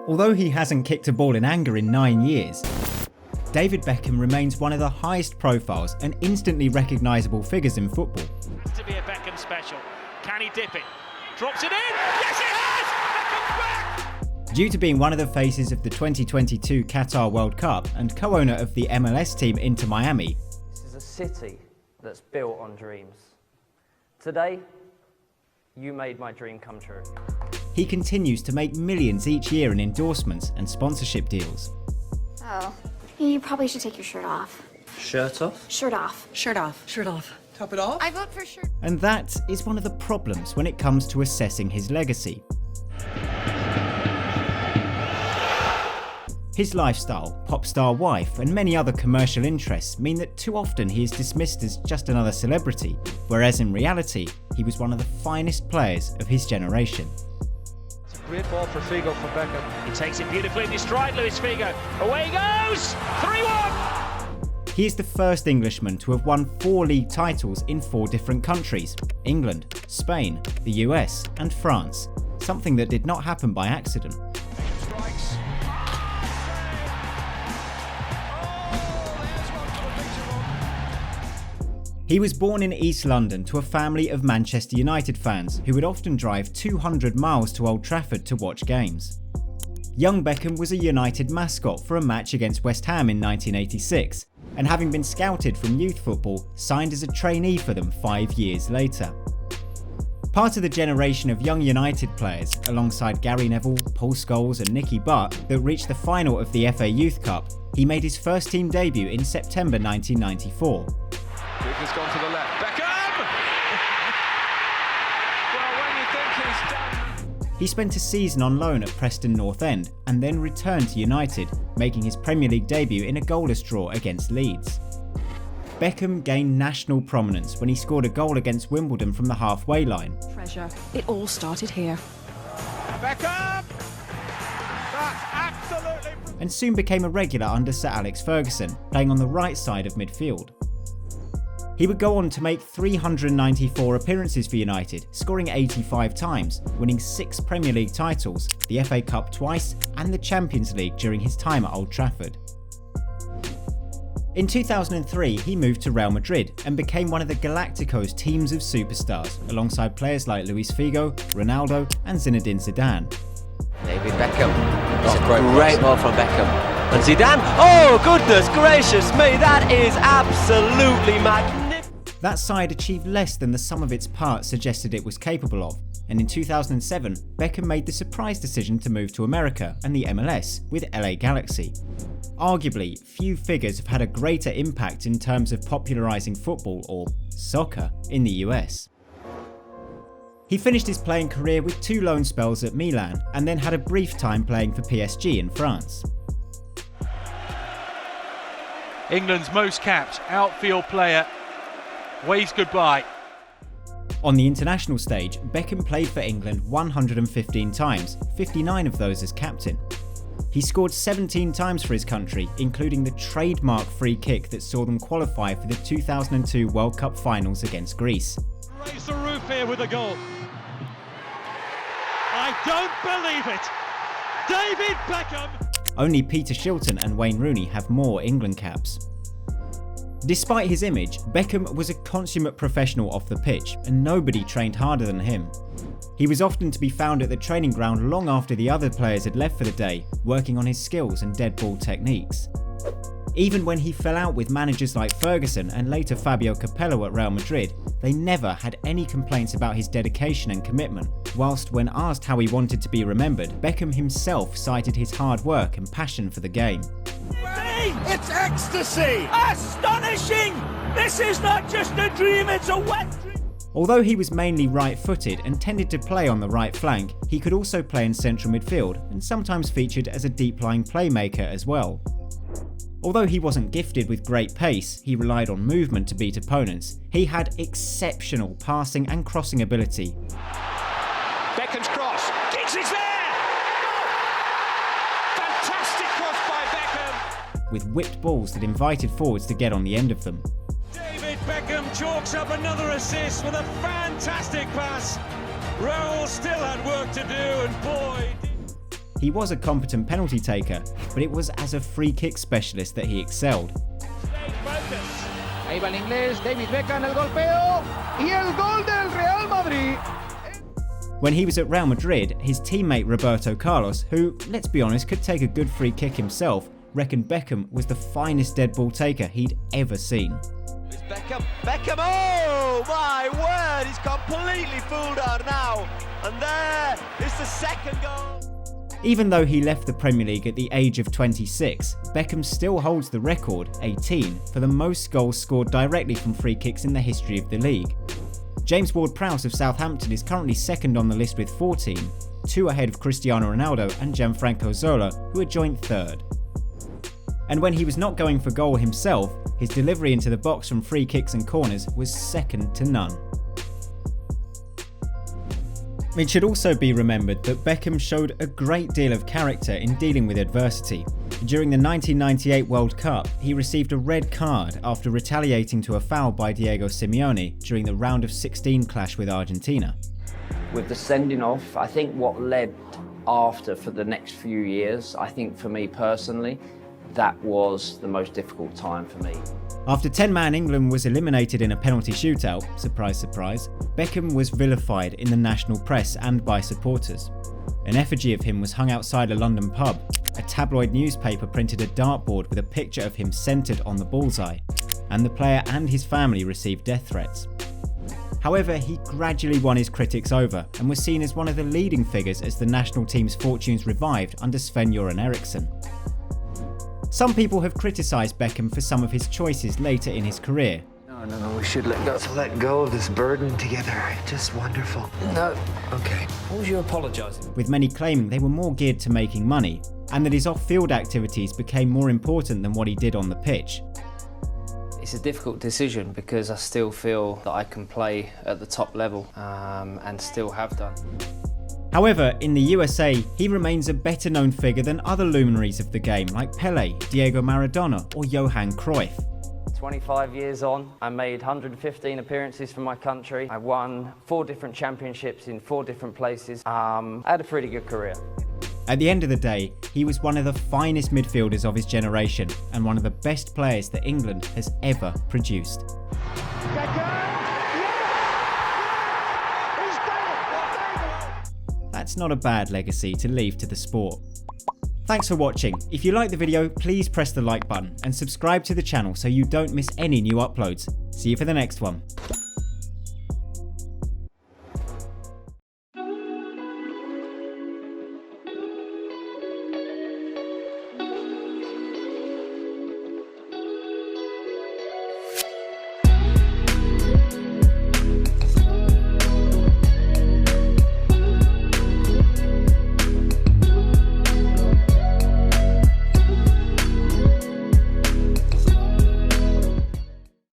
Although he hasn't kicked a ball in anger in 9 years, David Beckham remains one of the highest profiles and instantly recognisable figures in football. To be a Beckham special. Can he dip it? Drops it in! Yes, he has! Beckham's back! Due to being one of the faces of the 2022 Qatar World Cup and co-owner of the MLS team Inter Miami, this is a city that's built on dreams. Today, you made my dream come true. he continues to make millions each year in endorsements and sponsorship deals. Oh, you probably should take your shirt off. Shirt off? Shirt off. Shirt off. Shirt off. Top it off? I vote for shirt. And that is one of the problems when it comes to assessing his legacy. His lifestyle, pop star wife, and many other commercial interests mean that too often he is dismissed as just another celebrity, whereas in reality, he was one of the finest players of his generation. It's a great ball for Figo from Beckham. He takes it beautifully in his stride, Luis Figo. Away he goes! 3-1! He is the first Englishman to have won 4 league titles in 4 different countries: England, Spain, the US, and France, something that did not happen by accident. He was born in East London to a family of Manchester United fans who would often drive 200 miles to Old Trafford to watch games. Young Beckham was a United mascot for a match against West Ham in 1986, and having been scouted from youth football, signed as a trainee for them 5 years later. Part of the generation of young United players, alongside Gary Neville, Paul Scholes and Nicky Butt, that reached the final of the FA Youth Cup, he made his first team debut in September 1994. Has gone to the left. Beckham! Well, when you think he's done. He spent a season on loan at Preston North End and then returned to United, making his Premier League debut in a goalless draw against Leeds. Beckham gained national prominence when he scored a goal against Wimbledon from the halfway line. Treasure. It all started here. Beckham! That's absolutely... And soon became a regular under Sir Alex Ferguson, playing on the right side of midfield. He would go on to make 394 appearances for United, scoring 85 times, winning 6 Premier League titles, the FA Cup twice, and the Champions League during his time at Old Trafford. In 2003, he moved to Real Madrid and became one of the Galacticos' teams of superstars, alongside players like Luis Figo, Ronaldo, and Zinedine Zidane. David Beckham. It's a great ball from Beckham. And Zidane, oh goodness gracious me, that is absolutely magnificent. That side achieved less than the sum of its parts suggested it was capable of, and in 2007, Beckham made the surprise decision to move to America and the MLS with LA Galaxy. Arguably, few figures have had a greater impact in terms of popularising football, or soccer, in the US. He finished his playing career with 2 loan spells at Milan and then had a brief time playing for PSG in France. England's most capped outfield player waves goodbye. On the international stage, Beckham played for England 115 times, 59 of those as captain. He scored 17 times for his country, including the trademark free kick that saw them qualify for the 2002 World Cup finals against Greece. Raise the roof here with a goal. I don't believe it! David Beckham! Only Peter Shilton and Wayne Rooney have more England caps. Despite his image, Beckham was a consummate professional off the pitch, and nobody trained harder than him. He was often to be found at the training ground long after the other players had left for the day, working on his skills and dead ball techniques. Even when he fell out with managers like Ferguson and later Fabio Capello at Real Madrid, they never had any complaints about his dedication and commitment, whilst when asked how he wanted to be remembered, Beckham himself cited his hard work and passion for the game. It's ecstasy! Astonishing! This is not just a dream, it's a wet dream! Although he was mainly right-footed and tended to play on the right flank, he could also play in central midfield and sometimes featured as a deep-lying playmaker as well. Although he wasn't gifted with great pace, he relied on movement to beat opponents. He had exceptional passing and crossing ability. Beckham's cross. Giggs is there! Fantastic cross by Beckham! With whipped balls that invited forwards to get on the end of them. David Beckham chalks up another assist with a fantastic pass. Raul still had work to do, and boy... He was a competent penalty taker, but it was as a free kick specialist that he excelled. Ahí va el inglés, David Beckham, el golpeo y el gol del Real Madrid. When he was at Real Madrid, his teammate Roberto Carlos, who, let's be honest, could take a good free kick himself, reckoned Beckham was the finest dead ball taker he'd ever seen. It's Beckham. Beckham, oh my word, he's completely fooled her now. And there is the second goal. Even though he left the Premier League at the age of 26, Beckham still holds the record, 18, for the most goals scored directly from free kicks in the history of the league. James Ward-Prowse of Southampton is currently second on the list with 14, 2 ahead of Cristiano Ronaldo and Gianfranco Zola, who are joint third. And when he was not going for goal himself, his delivery into the box from free kicks and corners was second to none. It should also be remembered that Beckham showed a great deal of character in dealing with adversity. During the 1998 World Cup, he received a red card after retaliating to a foul by Diego Simeone during the round of 16 clash with Argentina. With the sending off, I think what led after for the next few years, I think for me personally, that was the most difficult time for me. After 10-man England was eliminated in a penalty shootout, surprise surprise, Beckham was vilified in the national press and by supporters. An effigy of him was hung outside a London pub. A tabloid newspaper printed a dartboard with a picture of him centred on the bullseye, and the player and his family received death threats. However, he gradually won his critics over and was seen as one of the leading figures as the national team's fortunes revived under Sven-Göran Eriksson. Some people have criticised Beckham for some of his choices later in his career. No, we should let go of this burden together. Just wonderful. No, okay. What was you apologising? With many claiming they were more geared to making money, and that his off-field activities became more important than what he did on the pitch. It's a difficult decision because I still feel that I can play at the top level and still have done. However, in the USA, he remains a better known figure than other luminaries of the game like Pelé, Diego Maradona or Johan Cruyff. 25 years on, I made 115 appearances for my country. I won 4 different championships in 4 different places. I had a pretty good career. At the end of the day, he was one of the finest midfielders of his generation and one of the best players that England has ever produced. That's not a bad legacy to leave to the sport. Thanks for watching. If you liked the video, please press the like button and subscribe to the channel so you don't miss any new uploads. See you for the next one.